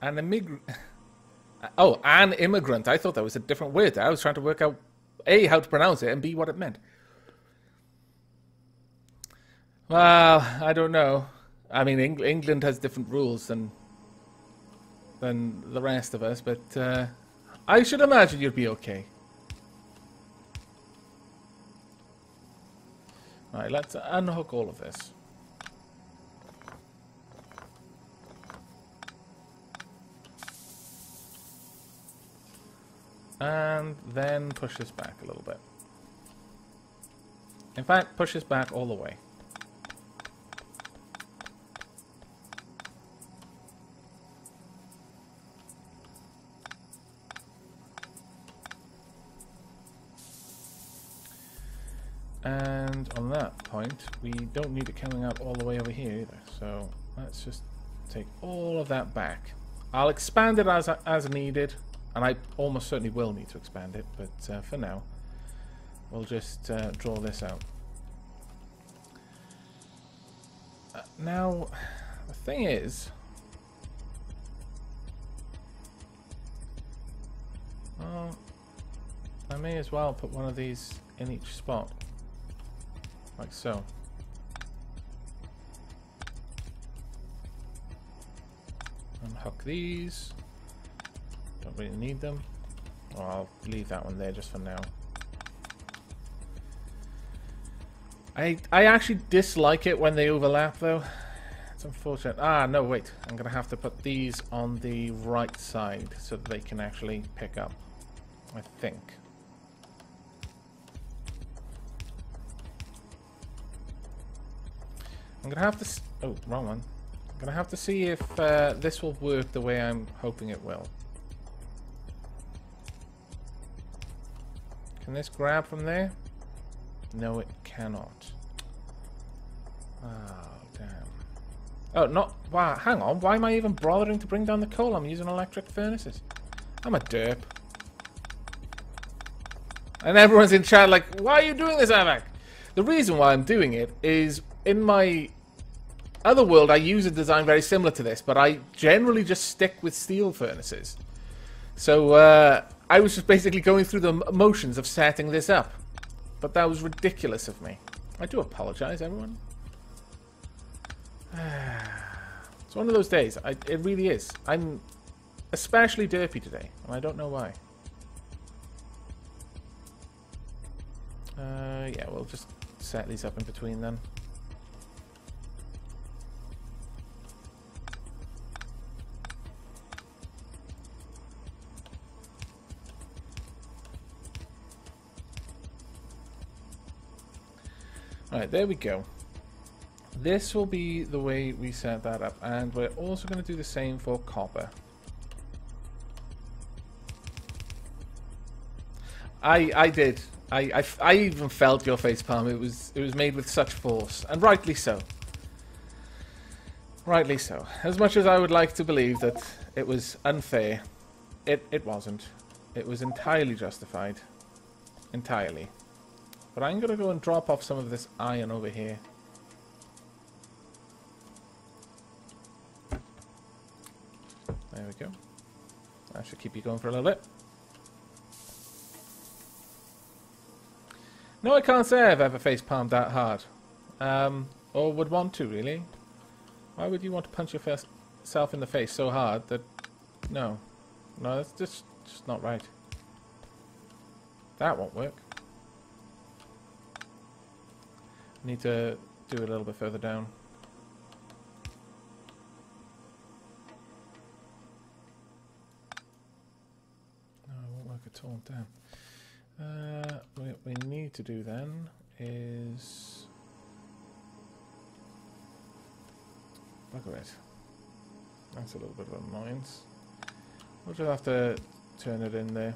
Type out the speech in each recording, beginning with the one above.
An immigrant. Oh, an immigrant. I thought that was a different word. I was trying to work out A, how to pronounce it, and B, what it meant. Well, I don't know. I mean, England has different rules than the rest of us, but I should imagine you'd be okay. Alright, let's unhook all of this. And then push this back a little bit. In fact, push this back all the way. And on that point, we don't need it coming out all the way over here either. So let's just take all of that back. I'll expand it as needed, and I almost certainly will need to expand it, but for now, we'll just draw this out. Now, the thing is, well, I may as well put one of these in each spot. Like so. Unhook these. Don't really need them. Or I'll leave that one there just for now. I actually dislike it when they overlap though. It's unfortunate. Ah, no, wait. I'm going to have to put these on the right side so that they can actually pick up. I think. I'm gonna have to. Oh, wrong one. I'm gonna have to see if this will work the way I'm hoping it will. Can this grab from there? No, it cannot. Oh, damn. Oh, not. Wow, hang on. Why am I even bothering to bring down the coal? I'm using electric furnaces. I'm a derp. And everyone's in chat like, why are you doing this, Aavak? The reason why I'm doing it is in my other world, I use a design very similar to this, but I generally just stick with steel furnaces. So I was just basically going through the motions of setting this up. But that was ridiculous of me. I do apologize, everyone. It's one of those days. It really is. I'm especially derpy today, and I don't know why. Yeah, we'll just set these up in between then. Alright, there we go. This will be the way we set that up, and we're also going to do the same for copper. I did. I even felt your facepalm. It was made with such force, and rightly so. Rightly so. As much as I would like to believe that it was unfair, it wasn't. It was entirely justified. Entirely. But I'm going to go and drop off some of this iron over here. There we go. That should keep you going for a little bit. No, I can't say I've ever face-palmed that hard. Or would want to, really. Why would you want to punch yourself in the face so hard that... No. No, that's just not right. That won't work. Need to do it a little bit further down. No, it won't work at all. Damn. What we need to do then is bugger it. That's a little bit of annoyance. We'll just have to turn it in there.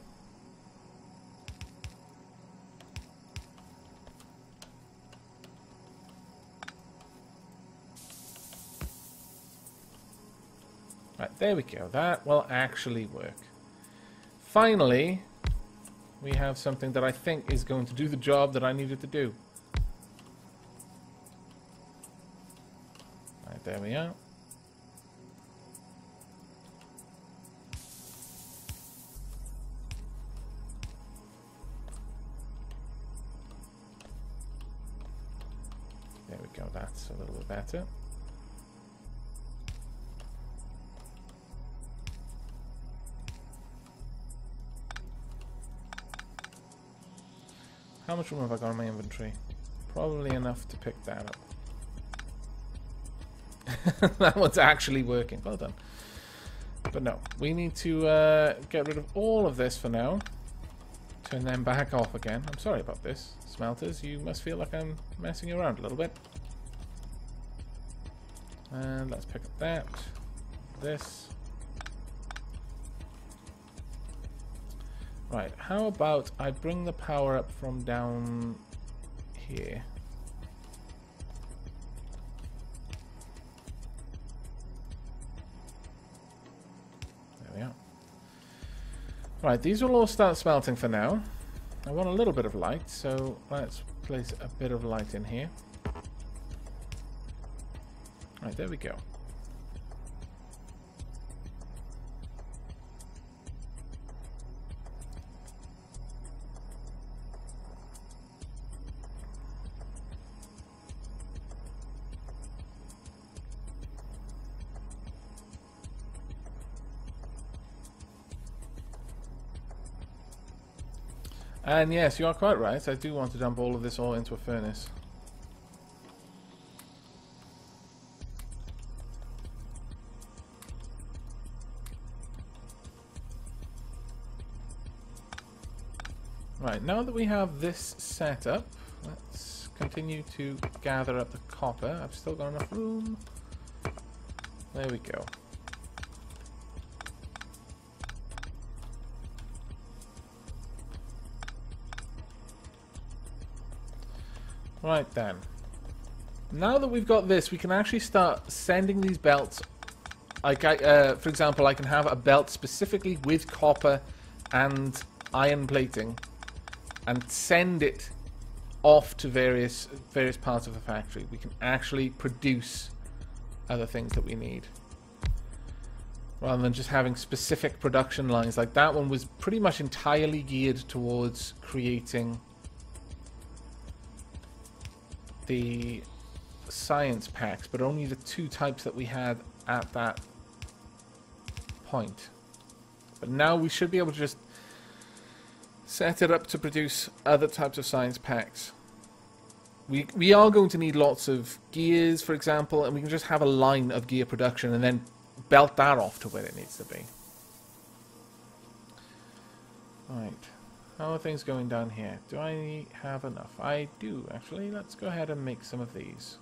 Right, there we go. That will actually work. Finally, we have something that I think is going to do the job that I needed to do. Right, there we are. That's a little bit better. How much room have I got in my inventory? Probably enough to pick that up. That one's actually working. Well done. But no, we need to get rid of all of this for now. Turn them back off again. I'm sorry about this, smelters. You must feel like I'm messing you around a little bit. And let's pick up that. This. Right, how about I bring the power up from down here. There we are. Right, these will all start smelting for now. I want a little bit of light, so let's place a bit of light in here. Right, there we go. And yes, you are quite right. I do want to dump all of this all into a furnace. Right, now that we have this set up, let's continue to gather up the copper. I've still got enough room. There we go. Right then. Now that we've got this, we can actually start sending these belts. Like, for example, I can have a belt specifically with copper and iron plating, and send it off to various parts of the factory. We can actually produce other things that we need, rather than just having specific production lines. Like that one was pretty much entirely geared towards creating the science packs, but only the 2 types that we had at that point. But now we should be able to just set it up to produce other types of science packs. We are going to need lots of gears, for example, and we can just have a line of gear production and then belt that off to where it needs to be. Right. How are things going down here? Do I have enough? I do, actually. Let's go ahead and make some of these.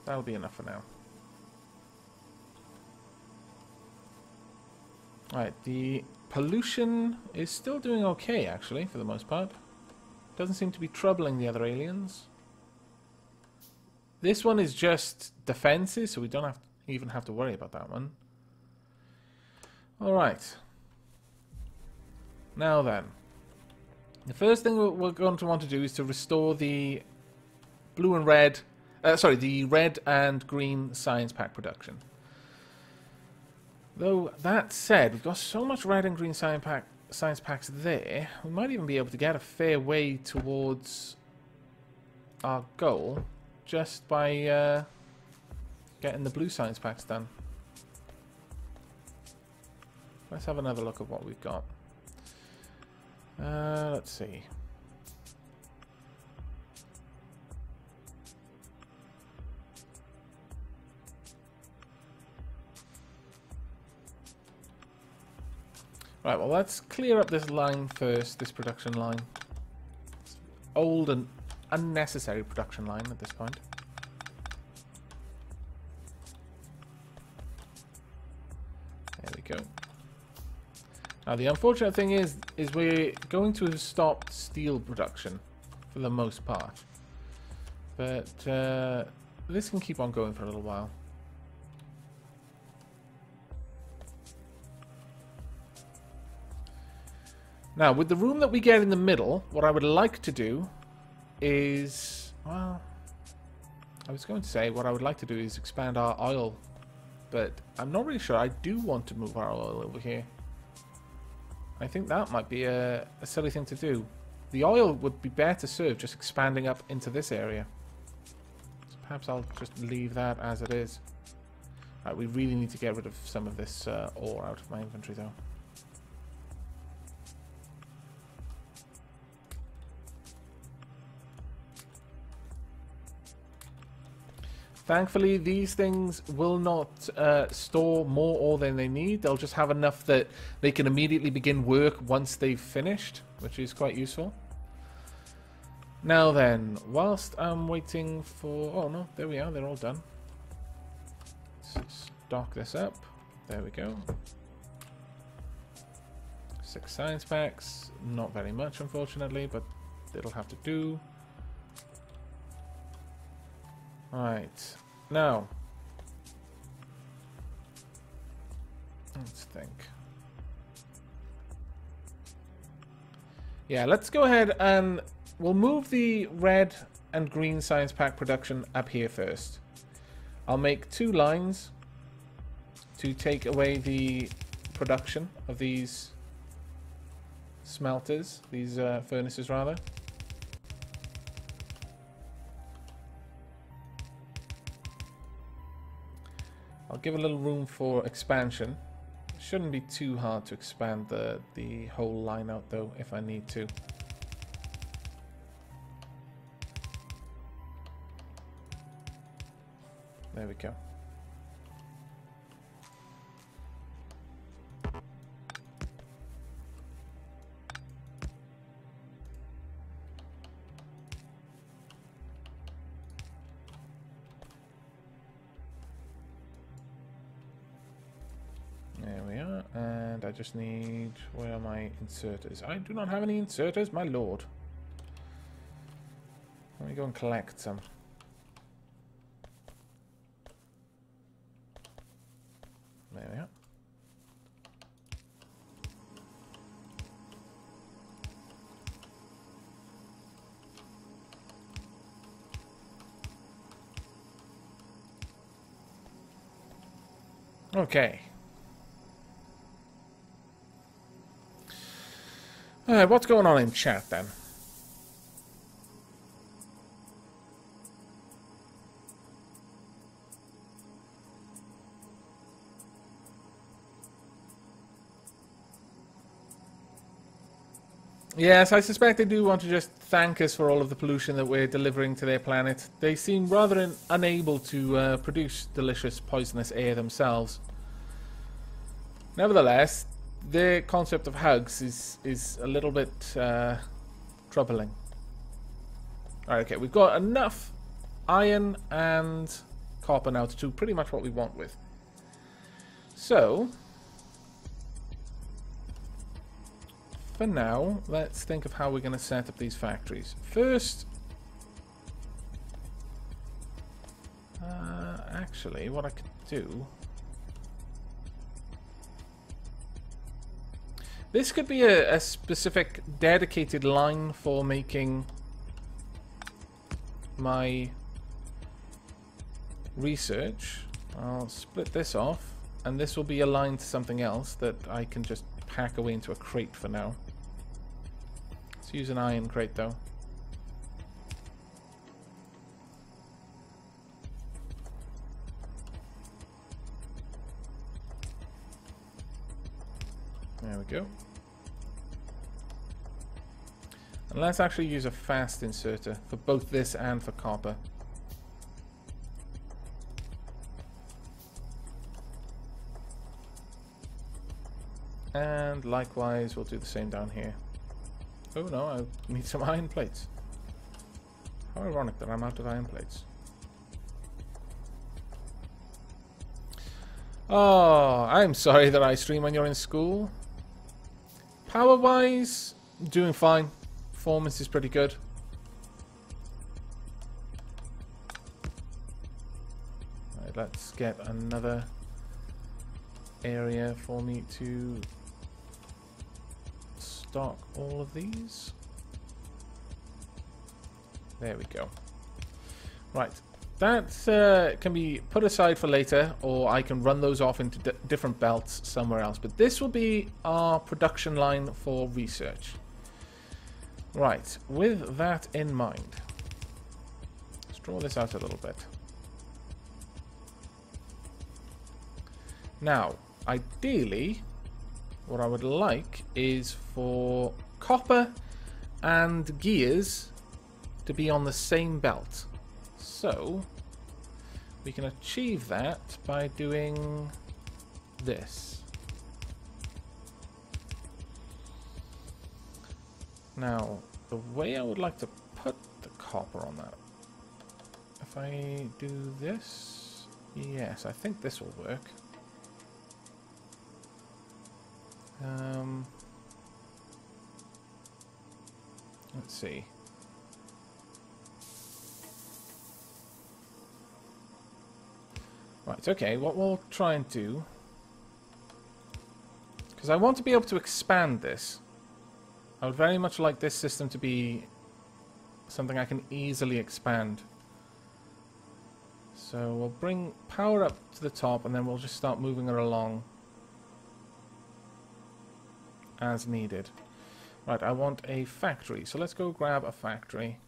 That'll be enough for now. Alright, the pollution is still doing okay, actually, for the most part. Doesn't seem to be troubling the other aliens. This one is just defenses, so we don't even have to worry about that one. Alright. Now then. The first thing we're going to want to do is to restore the blue and red... the red and green science pack production. Though, that said, we've got so much red and green science packs there, we might even be able to get a fair way towards our goal just by getting the blue science packs done. Let's have another look at what we've got. Let's see. Right, well, let's clear up this line first, this production line. It's old and unnecessary production line at this point. There we go. Now, the unfortunate thing is we're going to have stopped steel production for the most part. But this can keep on going for a little while. Now, with the room that we get in the middle, what I would like to do is... Well, I was going to say what I would like to do is expand our oil. But I'm not really sure. I do want to move our oil over here. I think that might be a silly thing to do. the oil would be better served just expanding up into this area. So perhaps I'll just leave that as it is. Alright, we really need to get rid of some of this ore out of my inventory though. Thankfully, these things will not store more ore than they need. They'll just have enough that they can immediately begin work once they've finished, which is quite useful. Now then, whilst I'm waiting for... Oh no, there we are, they're all done. Let's stock this up. There we go. 6 science packs. Not very much, unfortunately, but it'll have to do. Alright, now, let's think. Yeah, let's go ahead and we'll move the red and green science pack production up here first. I'll make 2 lines to take away the production of these smelters, these furnaces rather. I'll give a little room for expansion. Shouldn't be too hard to expand the whole line out though, if I need to. There we go. There we are, and I just need... Where are my inserters? I do not have any inserters, my lord. Let me go and collect some. There we are. Okay. Alright, what's going on in chat then? Yes, I suspect they do want to just thank us for all of the pollution that we're delivering to their planet. They seem rather unable to produce delicious poisonous air themselves. Nevertheless, their concept of hugs is a little bit troubling. Alright, okay, we've got enough iron and copper now to do pretty much what we want with. So, for now, let's think of how we're going to set up these factories. First, actually, what I could do... This could be a specific dedicated line for making my research. I'll split this off, and this will be aligned to something else that I can just pack away into a crate for now. Let's use an iron crate though. There we go. And let's actually use a fast inserter for both this and for copper. And likewise, we'll do the same down here. Oh no, I need some iron plates. How ironic that I'm out of iron plates. Oh, I'm sorry that I stream when you're in school. Power-wise, doing fine. Performance is pretty good. Right, let's get another area for me to stock all of these. There we go. Right, that can be put aside for later, or I can run those off into different belts somewhere else. But this will be our production line for research. Right, with that in mind, let's draw this out a little bit. Now, ideally, what I would like is for copper and gears to be on the same belt. So, we can achieve that by doing this. Now, the way I would like to put the copper on that, if I do this, yes, I think this will work. Let's see. Right, okay, what we'll try and do, because I want to be able to expand this. I would very much like this system to be something I can easily expand. So we'll bring power up to the top and then we'll just start moving it along as needed. Right, I want a factory. So let's go grab a factory.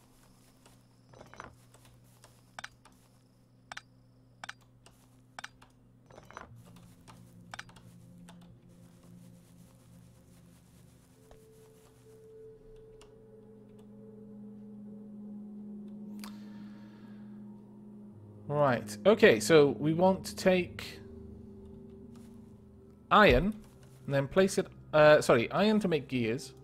Right, okay, so we want to take iron and then place it, iron to make gears.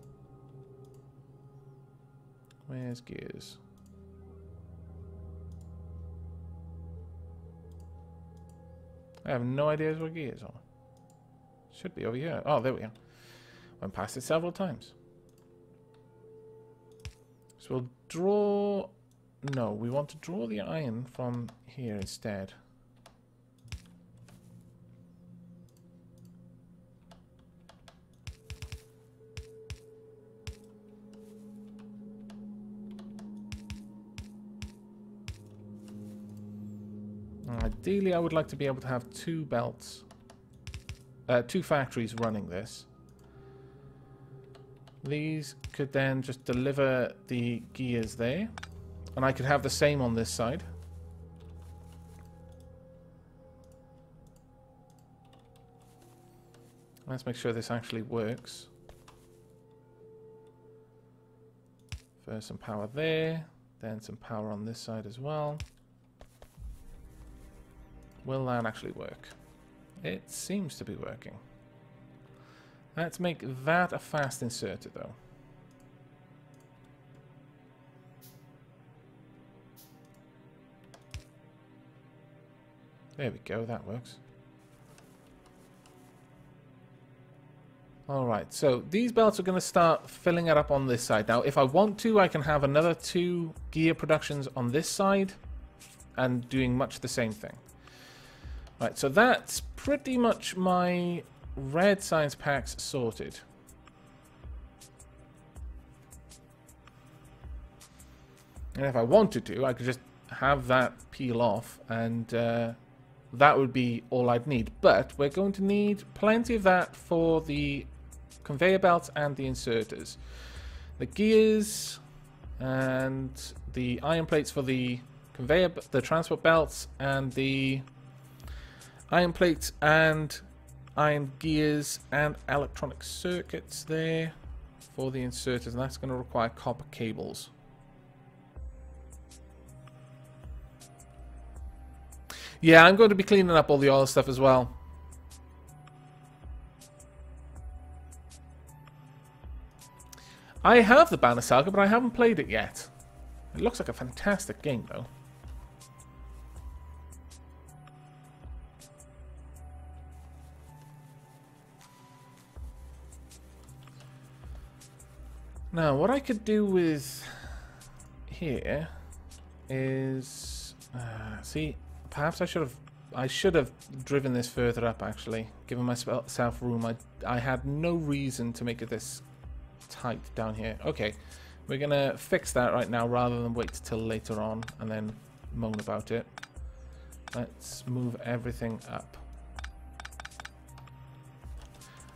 Where's gears? I have no idea where gears are. Should be over here. Oh, there we are. Went past it several times. So we'll draw... No, we want to draw the iron from here instead. Ideally, I would like to be able to have two belts, two factories running this. These could then just deliver the gears there. And I could have the same on this side. Let's make sure this actually works. First some power there, then some power on this side as well. Will that actually work? It seems to be working. Let's make that a fast inserter though. There we go, that works. Alright, so these belts are going to start filling it up on this side. Now, if I want to, I can have another 2 gear productions on this side and doing much the same thing. Right, so that's pretty much my red science packs sorted. And if I wanted to, I could just have that peel off and that would be all I'd need. But we're going to need plenty of that for the conveyor belts and the inserters. The gears and the iron plates for the conveyor, the transport belts, and the iron plates and iron gears and electronic circuits there for the inserters. And that's going to require copper cables. Yeah, I'm going to be cleaning up all the oil stuff as well. I have the Banner Saga, but I haven't played it yet. It looks like a fantastic game, though. Now, what I could do with here is... see... Perhaps I should have driven this further up, actually, given myself room. I had no reason to make it this tight down here. Okay, we're going to fix that right now rather than wait till later on and then moan about it. Let's move everything up.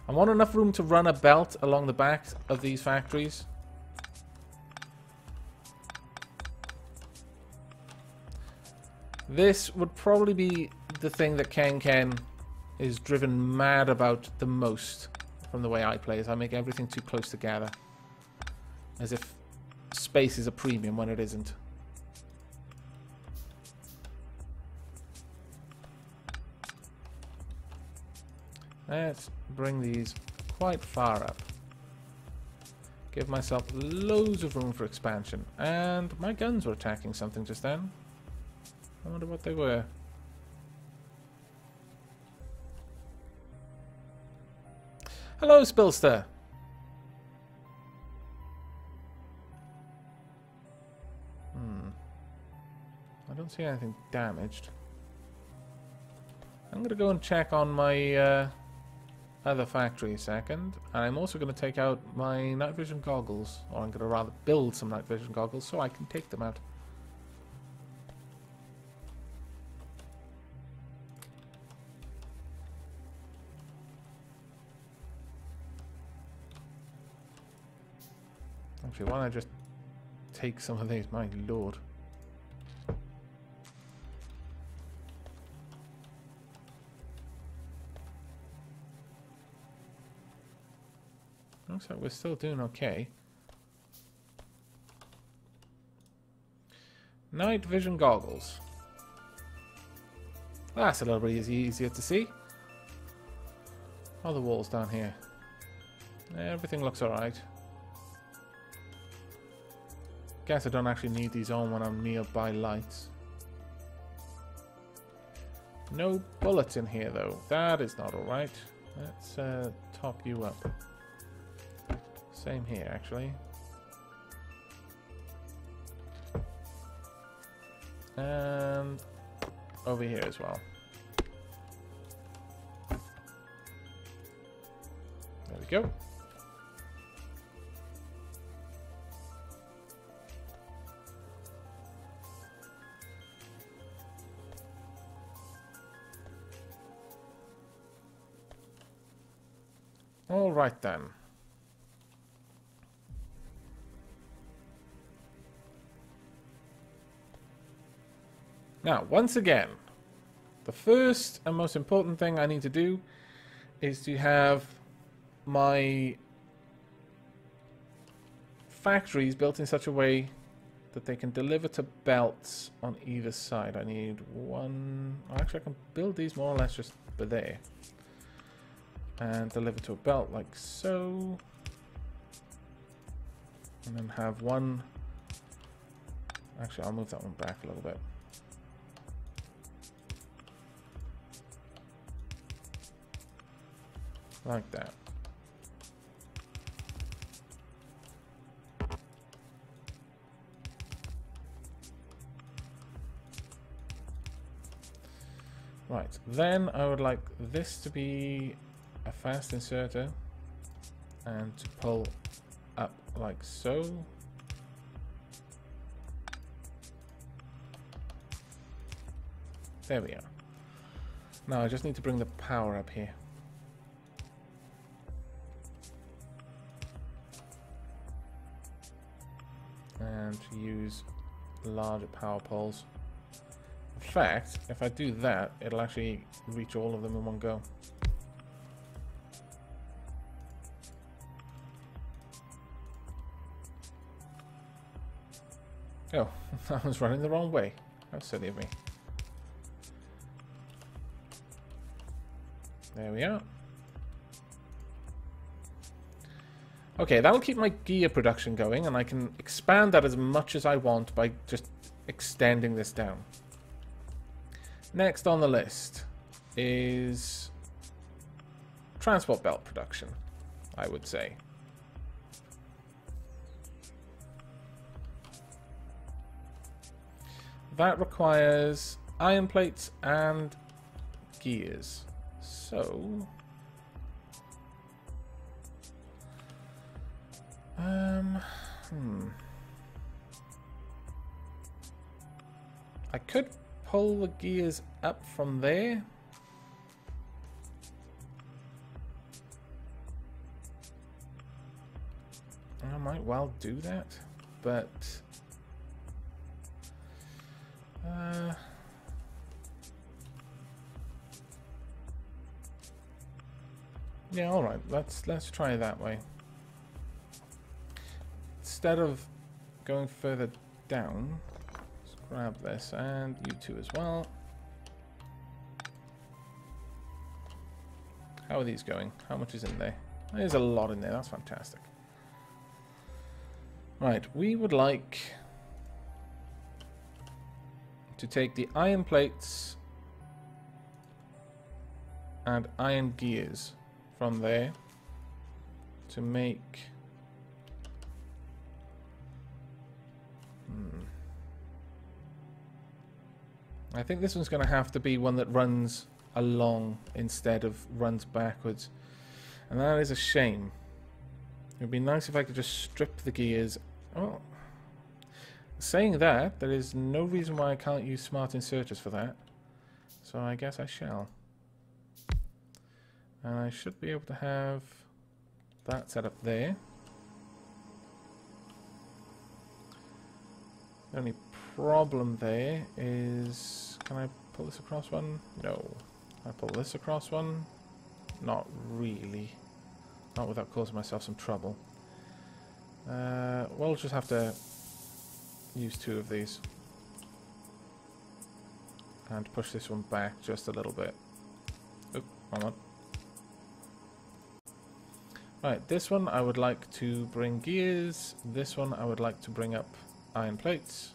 I want enough room to run a belt along the back of these factories. This would probably be the thing that Ken is driven mad about the most from the way I play, is I make everything too close together. As if space is a premium when it isn't. Let's bring these quite far up. Give myself loads of room for expansion. And my guns were attacking something just then. I wonder what they were. Hello, Spillster. I don't see anything damaged. I'm going to go and check on my other factory a second. And I'm also going to take out my night vision goggles. Or I'm going to rather build some night vision goggles so I can take them out. Actually, why don't I just take some of these? My lord. Looks like we're still doing okay. Night vision goggles. That's a little bit easier to see. Other walls down here. Everything looks alright. Guess I don't actually need these on when I'm nearby lights. No bullets in here though. That is not alright. Let's top you up. Same here actually. And over here as well. There we go. All right then. Now, once again, the first and most important thing I need to do is to have my factories built in such a way that they can deliver to belts on either side. I need one... Actually, I can build these more or less just by there. And deliver to a belt like so. And then have one... Actually, I'll move that one back a little bit. Like that. Right, then I would like this to be a fast inserter and to pull up like so. There we are. Now I just need to bring the power up here. And use larger power poles. In fact, if I do that, it'll actually reach all of them in one go. Oh, I was running the wrong way. How silly of me. There we are. Okay, that'll keep my gear production going, and I can expand that as much as I want by just extending this down. Next on the list is transport belt production, I would say. That requires iron plates and gears. So... I could pull the gears up from there. I might well do that, but Yeah, all right. Let's try it that way. Instead of going further down, let's grab this and you two as well. How are these going? How much is in there? There's a lot in there. That's fantastic. Right, we would like to take the iron plates and iron gears from there to make I think this one's going to have to be one that runs along instead of runs backwards, and that is a shame. It would be nice if I could just strip the gears. Oh, saying that, there is no reason why I can't use smart inserters for that, so I guess I shall. And I should be able to have that set up there. The only problem there is, can I pull this across one? No. I pull this across one? Not really. Not without causing myself some trouble. We'll just have to use two of these. And push this one back just a little bit. Oop, wrong one. Right, this one I would like to bring gears. This one I would like to bring up iron plates.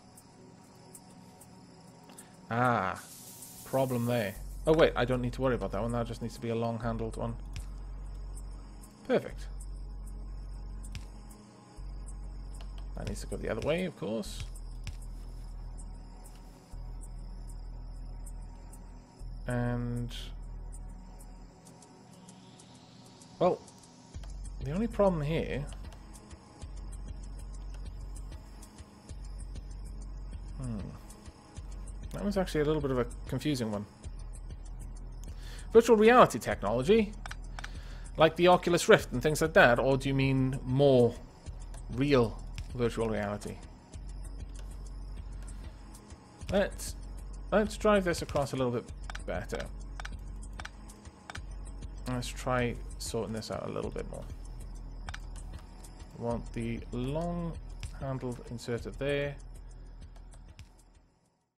Ah, problem there. Oh wait, I don't need to worry about that one. That just needs to be a long-handled one. Perfect. That needs to go the other way, of course. And well, the only problem here that was actually a little bit of a confusing one. Virtual reality technology? Like the Oculus Rift and things like that? Or do you mean more real virtual reality? Let's drive this across a little bit better. Let's try sorting this out a little bit more. I want the long handled inserter there.